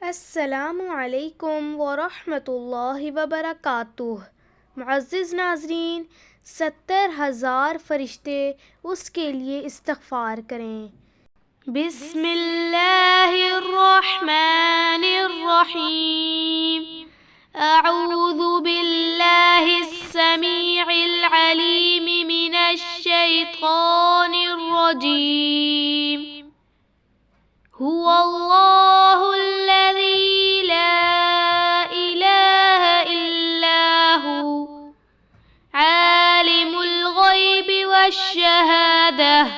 अस्सलामु अलैकुम वरहमतुल्लाहि वबरकातुह। मुअज़्ज़िज़ नाज़रीन, 70,000 फ़रिश्ते उसके लिए इस्तग़फ़ार करें। बिस्मिल्लाहिर्रहमानिर्रहीम। अऊज़ु बिल्लाहिस्समीइल अलीम मिनश्शैतानिर रजीम। हुवल्लाहुल लज़ी ला इलाहा इल्ला हु आलिमुल ग़ैबि वश्शहादह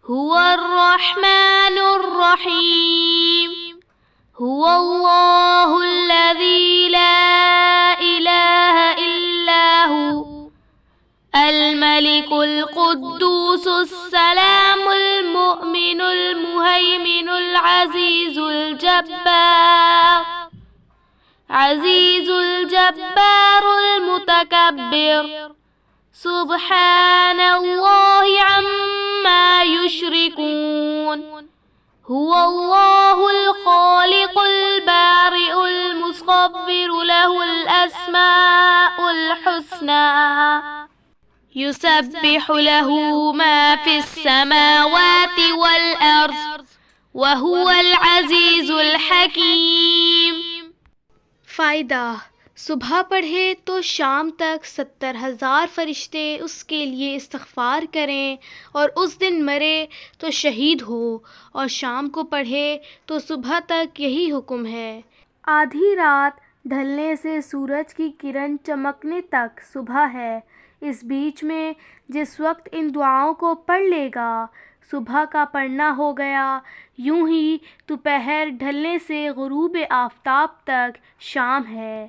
हुवर रहमानुर रहीम। हुवल्लाहुल लज़ी ला इलाहा इल्ला हु अल मलिकुल कुद्दूसुस सलामुल मुअ्मिनुल मुहैमिनुल अज़ीज़ुल जब्बारुल मुतकब्बिर। सुब्हानल्लाहि अम्मा युश्रिकून। हुवल्लाहुल ख़ालिक़ुल बारिउल मुसव्विरु लहुल अस्माउल हुस्ना। युसब्बिहु लहू मा फिस समावाति वल अर्ज़ वहुवल अज़ीज़ुल हकीम। फ़ायदा: सुबह पढ़े तो शाम तक 70,000 फ़रिश्ते उसके लिए इस्तग़फ़ार करें, और उस दिन मरे तो शहीद हो, और शाम को पढ़े तो सुबह तक यही हुक्म है। आधी रात ढलने से सूरज की किरण चमकने तक सुबह है। इस बीच में जिस वक्त इन दुआओं को पढ़ लेगा, सुबह का पढ़ना हो गया। यूं ही दोपहर ढलने से ग़ुरूब आफ़ताब तक शाम है।